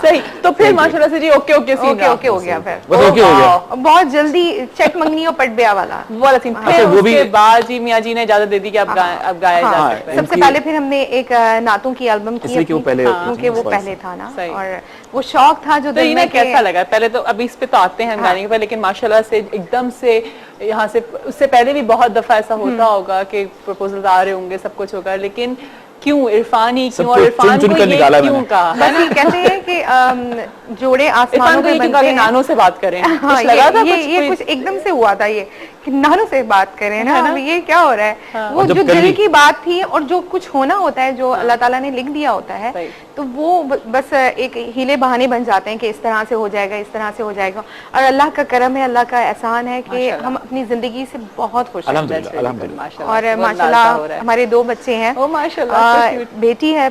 सही। तो फिर माशाल्लाह से जी ओके ओके सीन ओके हो गया फिर, बस ओके हो गया, बहुत जल्दी चेक मंगनी और पट ब्याह वाला वाला सीन। फिर उसके बाद जी मियाँ जी ने इजाजत दे दी कि अब गाया जा सकता है। सबसे पहले फिर हमने एक नातों की एल्बम की, क्योंकि वो पहले था ना, और वो शौक था जो दिल में। कैसा लगा पहले तो, अभी इस पे तो आते हैं गाने के पर, लेकिन माशाल्लाह से एकदम से यहाँ से, उससे पहले भी बहुत दफा ऐसा होता होगा कि प्रपोजल आ रहे होंगे, सब कुछ होगा, लेकिन क्यों इरफान ही क्यों, और इरफान को ये क्यों कहा? बस कहते हैं कि जोड़े आसमानों पे बनते हैं, नानों से बात करें। हाँ, ये कुछ एकदम से हुआ था, ये कि नानों से बात करें ना, अब ये क्या हो रहा है? हाँ। वो जो दिल की बात थी और जो कुछ होना होता है, जो अल्लाह ताला ने लिख दिया होता है, तो वो बस एक हीले बहाने बन जाते हैं कि इस तरह से हो जाएगा, इस तरह से हो जाएगा। और अल्लाह का करम है, अल्लाह का एहसान है कि हम अपनी जिंदगी से बहुत खुश हैं, और माशाल्लाह हमारे 2 बच्चे हैं, बेटी है,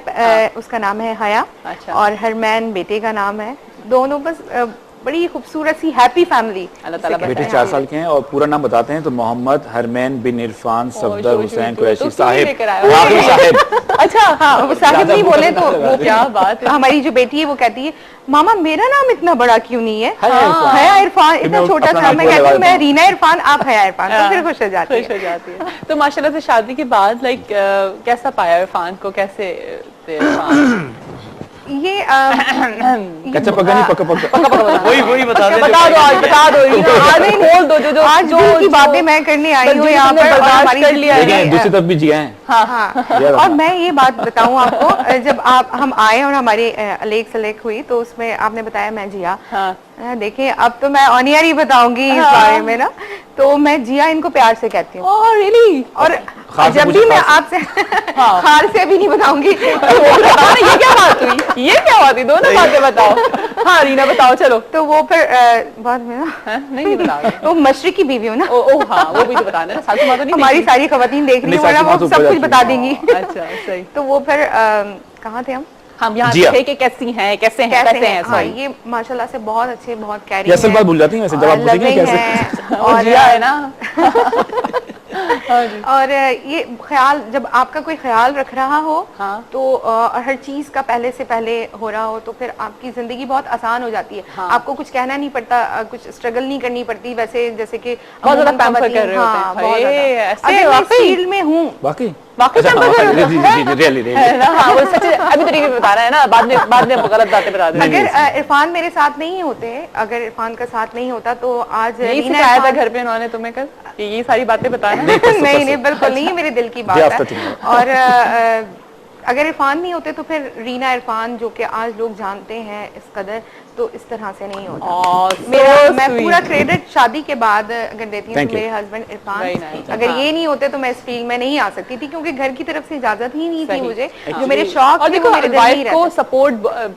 उसका नाम है हया, और हरमैन बेटे का नाम है। दोनों बस बड़ी खूबसूरत सी हैप्पी फैमिली। बेटे 4 साल के हैं, और पूरा नाम बताते हैं तो मोहम्मद हरमैन बिन इरफान सफदर हुसैन कुरैशी साहिब। अच्छा, हाँ, वो साहिब नहीं बोले तो वो क्या बात है। हमारी जो बेटी है वो कहती है, मामा मेरा नाम इतना बड़ा क्यों नहीं है, हया इरफान इतना छोटा सा। मैं कहती हूँ मैं रीना इरफान, आप हया इरफान, तो फिर खुश हो जाती है। तो माशाल्लाह से शादी के बाद लाइक कैसा पाया इरफान को, कैसे ये कच्चा पक्का नहीं, पक्का वही बता दो, बता दो आज नहीं बोल दो, जो आज जो की बातें मैं करने आई हूँ यहाँ पर, बर्दाश्त कर लिया है, दूसरी तरफ भी जिया हैं। हाँ, और मैं ये बात बताऊँ आपको, जब हम आए और हमारी अलेख सलेख हुई, तो उसमें आपने बताया मैं जिया। देखिए अब तो मैं ऑन एयर ही बताऊंगी इस बारे में ना, तो मैं जिया इनको प्यार से कहती हूँ। रियली? और जब भी मैं आपसे खार से भी नहीं बताऊंगी। ये क्या बात हुई, ये क्या बात हुई, दोनों बातें बताओ। हाँ रीना बताओ, चलो। तो वो फिर बाद में ना नहीं बताओ, वो मशरक की बीवी हो ना। हाँ, वो भी तो बताना है, सासू माँ तो नहीं, हमारी सारी खवातीन देख रही है, वो सब कुछ बता देंगी। अच्छा सही। तो वो फिर कहाँ थे हम यहाँ थे कि कैसी हैं, कैसे हैं। हाँ, ये माशाल्लाह से बहुत अच्छे, बहुत कैरी असल बात भूल जाती हैं वैसे, जब आप पूछेंगे कैसे, और जिया है ना। और ये ख्याल, जब आपका कोई ख्याल रख रहा हो, तो हर चीज का पहले से पहले हो रहा हो, तो फिर आपकी जिंदगी बहुत आसान हो जाती है। आपको कुछ कहना नहीं पड़ता, कुछ स्ट्रगल नहीं करनी पड़ती, वैसे जैसे कि बहुत ज्यादा पैम्पर कर रहे होते हैं। अगर मैं फील्ड में हूँ, वाकई अभी तो टीवी पे बता रहा है ना, बाद में गलत बातें बता दे। अगर इरफान मेरे साथ नहीं होते, अगर इरफान का साथ नहीं होता, तो आज नहीं आया था घर पे उन्होंने तुम्हें कल ये सारी बातें बताना। नहीं बिल्कुल नहीं, मेरे दिल की बात है। और अगर इरफान नहीं होते तो फिर रीना इरफान जो कि आज लोग जानते हैं इस कदर, तो इस तरह से नहीं होता। मैं पूरा क्रेडिट शादी के बाद अगर देती हूँ तो मेरे हस्बैंड इरफान, अगर ये नहीं होते तो मैं इस फील्ड में नहीं आ सकती थी, क्योंकि घर की तरफ से इजाजत ही नहीं थी मुझे, जो मेरे शौक। और देखो, वाइफ को सपोर्ट,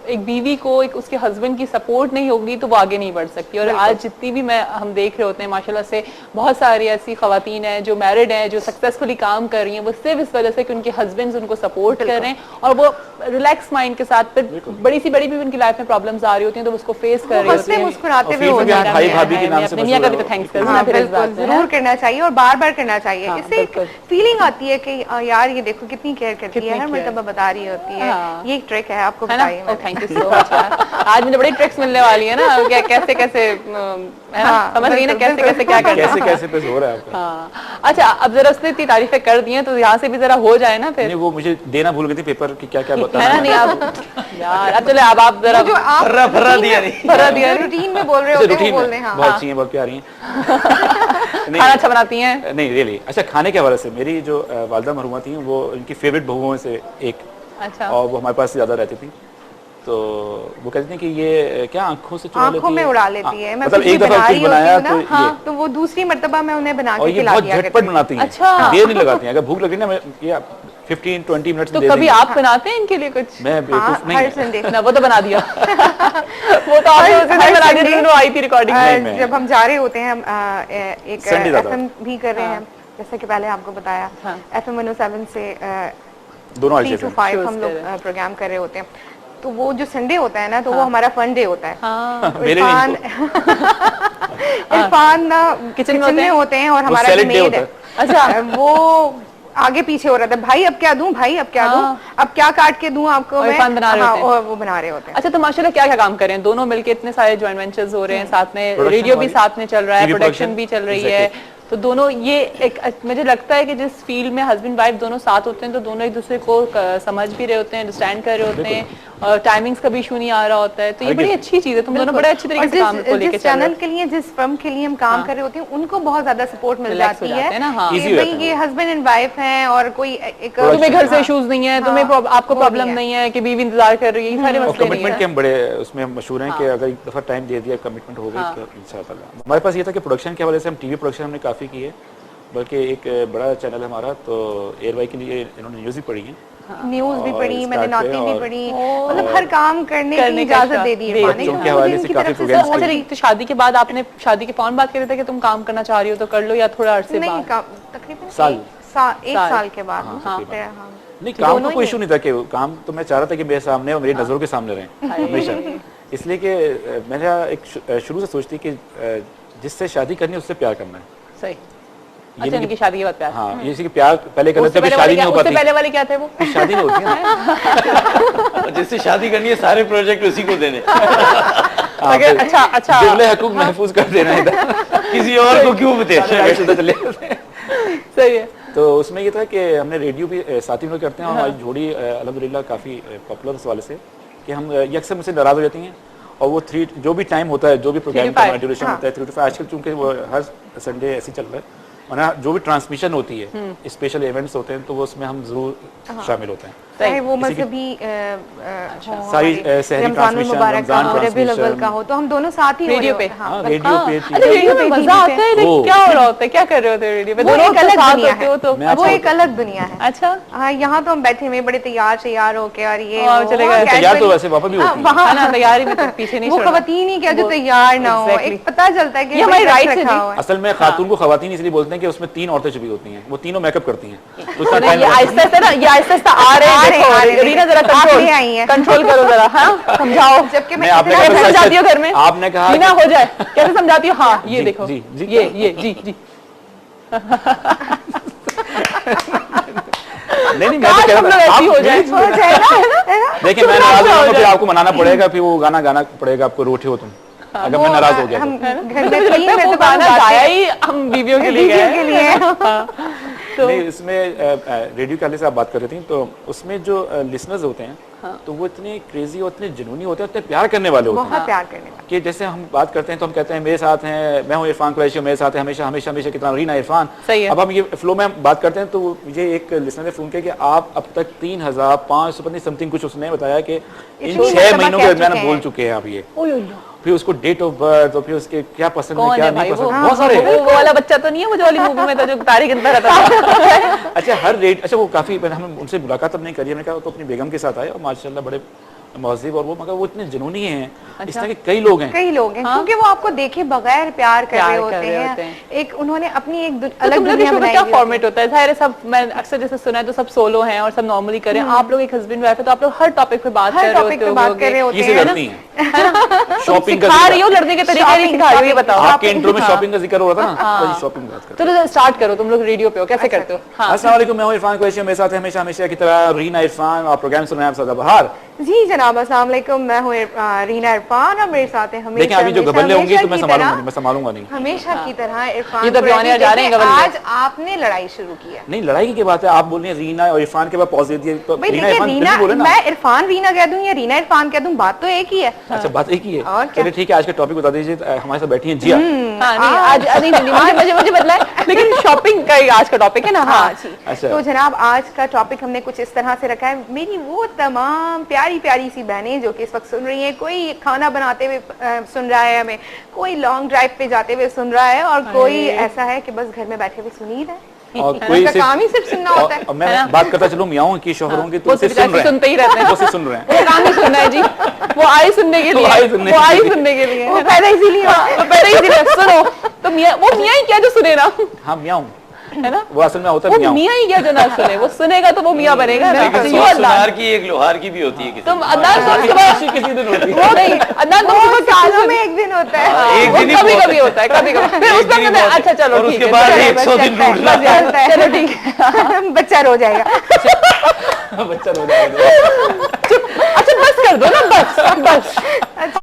एक बीवी को एक उसके हस्बैंड की सपोर्ट नहीं होगी तो वो आगे नहीं बढ़ सकती। और आज जितनी भी हम देख रहे होते हैं माशाल्लाह से, बहुत सारी ऐसी खवातीन हैं जो मैरिड हैं, जो सक्सेसफुली काम कर रही हैं, वो सिर्फ इस वजह से कि उनके हस्बैंड उनको सपोर्ट कर रहे हैं, और वो रिलैक्स माइंड के साथ, फिर बड़ी सी बड़ी भी उनकी लाइफ में प्रॉब्लम्स आ रही होती हैं तो उसको फेस कर रही होती है, मुस्कुराते हुए भाई भाभी के नाम से मियां का भी तो थैंक्स करना, बिल्कुल जरूर करना चाहिए, और बार बार करना चाहिए। इससे एक फीलिंग आती है कि यार ये देखो कितनी केयर करती है, हर मर्तबा बता रही होती है। ये एक ट्रिक है, आपको बताइए। Thank you so much. आज मुझे बड़ी ट्रिक्स मिलने वाली है ना, कैसे कैसे समझ रही ना, कैसे कैसे क्या करना, कैसे कैसे पे हो रहा है आपका। अच्छा, अब जरा उसने इतनी तारीफें कर दी हैं तो यहाँ से भी जरा हो जाए ना। फिर वो मुझे देना भूल गई थी पेपर की, क्या क्या बताना नहीं आप यार, अब चलो अब आप जरा फर्रा दिया रूटीन में बोल रहे होते हैं, बोल रहे हैं। बहुत अच्छी हैं, बहुत प्यारी हैं, खाना अच्छा बनाती हैं। नहीं रियली। अच्छा, खाने के हवाले से मेरी जो वालिदा मरहुमा थी, वो इनकी फेवरेट बहुओं में से एक, अच्छा, और वो हमारे पास ज्यादा रहती थी, तो वो कहते हैं कि ये क्या आंखों से चुरा लेती है, आंखों में उड़ा लेती है। मैं मतलब एक दफा कुछ बनाया तो वो दूसरी मर्तबा मैं उन्हें बना के खिला दिया। झटपट बनाती हैं, अच्छा, देर नहीं लगाती हैं। अगर भूख लगी ना, ये 15-20 मिनट तो कभी आप बनाते हैं इनके लिए कुछ? मैं बेवकूफ नहीं, वो तो बना दिया। वो तो आपने उस दिन बना दिया जो आई थी रिकॉर्डिंग। जब हम जा रहे होते हैं, हम एक एफएम भी कर रहे हैं, जैसे कि पहले आपको बताया, FM 107 से दोनों 3 to 5 हम लोग प्रोग्राम कर रहे होते हैं। तो वो जो संडे होता है ना, तो वो हमारा फन डे होता है। इरफान ना किचन में होते हैं और हमारा मेड है। अच्छा, वो आगे पीछे हो रहा था, भाई अब क्या दूं, भाई अब क्या दूं, अब क्या काट के दूं आपको मैं, और वो बना रहे होते हैं। अच्छा, तो माशाल्लाह क्या क्या काम कर रहे हैं दोनों मिलके, इतने सारे जॉइंट वेंचर्स हो रहे हैं, साथ में रेडियो भी साथ में चल रहा है, प्रोडक्शन भी चल रही है, तो दोनों ये एक, मुझे लगता है कि जिस फील्ड में हस्बैंड वाइफ दोनों साथ होते हैं तो दोनों एक दूसरे को समझ भी रहे होते हैं, अंडरस्टैंड कर रहे होते हैं, और टाइमिंग्स का भी इशू नहीं आ रहा होता है, तो ये बड़ी अच्छी चीज है। तुम दोनों बड़े अच्छे तरीके से काम को लेके चल रहे हो। चैनल के लिए, जिस फर्म के लिए हम काम कर रहे होते हैं, उनको बहुत ज्यादा सपोर्ट मिल जाती है कि भाई ये हस्बैंड एंड वाइफ हैं, और कोई एक तुम्हें घर से इश्यूज नहीं है, तुम्हें आपको प्रॉब्लम नहीं है कि बीवी इंतजार कर रही है, सारे मसले नहीं है। कमिटमेंट के हम बड़े उसमें मशहूर हैं कि अगर एक दफा टाइम दे दिया, कमिटमेंट हो गई तो इंशाल्लाह। हमारे पास ये था कि प्रोडक्शन के हवाले से हम टीवी प्रोडक्शन हमने काफी की है, बल्कि एक बड़ा चैनल है हमारा, तो एयरवाई के लिए इन्होंने न्यूज़ भी पढ़ी है, न्यूज़ भी पढ़ी, मैंने नॉटी भी पढ़ी, मतलब हर काम करने की इजाजत दे दी है। बच्चों के हवाले से काफी प्रोग्राम्स। अच्छा, तो शादी के बाद आपने, शादी के फौरन बात कर रहे थे कि तुम काम करना चाह रही हो तो कर लो, या थोड़ा अरसे नहीं, तकरीबन एक साल के बाद। नहीं, काम का कोई इशू नहीं था कि काम तो मैं चाह रहा था कि मेरे सामने और मेरी नजरों के सामने रहें हमेशा, इसलिए कि मेरा एक शुरू से सोचती कि जिससे शादी करनी है उससे प्यार करना है। सही। अच्छा, इनकी शादी के बाद प्यार। हाँ, ये कि प्यार पहले करते थे, शादी नहीं हो पाती। उससे पहले वाले क्या थे वो? शादी नहीं होती है। जिससे शादी करनी है सारे प्रोजेक्ट उसी को देने। अच्छा, बिगले हकूक महफूज कर देना इधर, किसी और को क्यों बते। सही है। तो उसमें ये था कि हमने रेडियो भी साथ ही में करते हैं, और हमारी जोड़ी अल्हम्दुलिल्लाह काफी पॉपुलर इस वाले से कि हम अक्सर मुझसे नाराज हो जाती हैं, और वो 3 जो भी टाइम होता है, जो भी प्रोग्राम का ड्यूरेशन होता है 3 to 5, आजकल चूंकि वो हर संडे ऐसे चल रहा है, वरना जो भी ट्रांसमिशन होती है, स्पेशल इवेंट्स होते हैं, तो वो उसमें हम जरूर शामिल होते हैं, चाहे वो मजहबी सारी सहरी ट्रांसमिशन, रमजान ट्रांसमिशन का हो, तो हम दोनों साथ ही रेडियो पे। रेडियो पे। अच्छा, रेडियो पे मजा आता है, लेकिन क्या हो रहा होता है, क्या कर रहे होते हैं रेडियो पे? वो एक अलग दुनिया है, तो वो एक अलग दुनिया है। अच्छा, हाँ, यहाँ तो हम बैठे हुए बड़े तैयार होके, और ये तैयार तो वैसे पापा भी होती है, वहाँ ना तैयारी में तो पीछे नहीं, वो खवातीन ही क्या जो तैयार ना हो, एक पता चलता है कि हमारी राइट है। असल में खातून को खवातीन इसलिए बोलते हैं कि उसमें 3 औरतें छुपी होती हैं, वो तीनों मेकअप करती हैं, ये आहिस्ता ना, ये आहिस्ता आ रहे हैं, रीना जरा कंट्रोल करो जरा, हाँ समझाओ, जबकि मैं कैसे समझाती हूँ घर में, आपने कहा रीना हो जाए कैसे समझाती हूँ, हाँ ये देखो ये जी नहीं, मैं तो कह रहा था हो जाए देखिए, मैं नाराज हो जाऊंगा, फिर आपको मनाना पड़ेगा, फिर वो गाना गाना पड़ेगा आपको, रूठे हो तुम अगर मैं नाराज हो गया। वो गाना गाया ही हम बीवियों के लिए। नहीं, इसमें रेडियो के हवाले से आप बात कर रही थी, तो उसमें जो लिसनर्स होते हैं, तो वो इतने क्रेजी और इतने जुनूनी होते हैं, इतने प्यार करने वाले होते हैं, बहुत प्यार करने वाले, कि जैसे हम बात करते हैं तो हम कहते हैं मेरे साथ हैं, मैं हूँ इरफान कुरैशी, मेरे साथ है हमेशा हमेशा हमेशा कितना रीना इरफान। अब हम ये फ्लो में हम बात करते हैं, तो मुझे एक लिसनर ने फोन किया कि आप अब तक 3500 समथिंग कुछ उसने बताया कि इन 6 महीनों के दरमियान बोल चुके हैं आप ये, फिर उसको डेट ऑफ बर्थ और फिर उसके क्या पसंद है क्या नहीं पसंद, बहुत सारे। वो वाला बच्चा तो नहीं है मुझे वाली मूवी में था जो तारीख गिनता रहता था। अच्छा, हर रेट, अच्छा वो काफी, हम उनसे मुलाकात अब नहीं करी, मैंने कहा तो अपनी बेगम के साथ आए और माशाल्लाह बड़े महज़िब, और वो मगर वो इतने जुनूनी हैं। इस तरह के कई लोग हैं क्योंकि वो आपको देखे बगैर प्यार कर रहे होते हैं। एक उन्होंने अपनी एक अलग दुनिया बनाई। क्या फॉर्मेट होता है? जाहिर है सब, मैं अक्सर जैसे सुना है तो सब सोलो हैं और सब नॉर्मली करें, आप लोग एक हस्बैंड वाइफ है तो आप लोग हर टॉपिक पे बात कर रहे होते हैं। शॉपिंग सिखा रही हो, लड़ने के तरीके नहीं सिखा रही हो, ये बताओ। आपके इंट्रो में शॉपिंग का जिक्र हो रहा था ना, शॉपिंग बात करते हैं। तो स्टार्ट करो, तुम लोग रेडियो पे हो, कैसे करते हो? अस्सलाम वालेकुम, मैं हूं इरफान कुरैशी, मेरे साथ हमेशा हमेशा की तरह रीना इरफान, और प्रोग्राम सुन रहे हैं आप सदा बहार। जी जनाब, अस्सलाम वालेकुम, मैं हूँ रीना इरफान और मेरे साथ है हमेशा। देखिए, अभी जो गबल्ले होंगे तो मैं संभालूंगा नहीं, हमेशा की तरह इरफान। ये तो बयानियां जा रहे हैं गबल्ले। आज आपने लड़ाई शुरू की है। नहीं, लड़ाई की बात है, आप बोल रहे हैं रीना और इरफान के बाद पॉज दे दिए, तो रीना इरफान, मैं इरफान रीना कह दूं या रीना इरफान कह दूं, बात तो एक ही है। अच्छा, बात एक ही है। चलिए ठीक है, आज का टॉपिक बता दीजिए, हमारे साथ बैठी हैं जिया। मुझे बदला है, लेकिन शॉपिंग का आज का टॉपिक है ना। हाँ जी, तो जनाब आज का टॉपिक हमने कुछ इस तरह से रखा है। मेरी वो तमाम प्यारी प्यारी सी बहनें जो कि इस वक्त सुन रही हैं, कोई खाना बनाते हुए सुन रहा है हमें, कोई लॉन्ग ड्राइव पे जाते हुए सुन रहा है, और कोई ऐसा है कि बस घर में बैठे हुए सुन ही रहा है, और कोई काम ही सिर्फ सुनना होता है। मैं बात करता चलूं मियाओं की, शोहरों की, तो सुनते ही रहते हैं, वो सुन रहे हैं, वो काम ही सुनना है जी, वो आई सुनने के लिए, वो आई सुनने के लिए, वो पैदा इसीलिए सुनो तो मियाँ, वो मियाँ ही क्या जो सुने ना। हाँ, मियाओं है ना, वो असल में होता वो मियां मियां ही क्या जो ना सुने, वो सुनेगा तो वो मियां बनेगा ना। लेकिन तो सुनार की एक लोहार की भी होती है किसी तुम दिन। अदनान तुम सुबह किसी दिन होती है। वो नहीं अदनान तुम सुबह सालों में एक दिन होता है। एक दिन ही कभी बहुत कभी होता है, कभी कभी फिर एक उसका दिन ही कहते हैं, बहुत है। अच्छा चलो और ठीक उसके है, बाद चलो, 100 दिन चलता है, रूठना बस यार, है। चलो ठीक है। बच्चा रो जाएगा। बच्चा हो जाएगा। अच्छा बस कर दो ना, बस बस।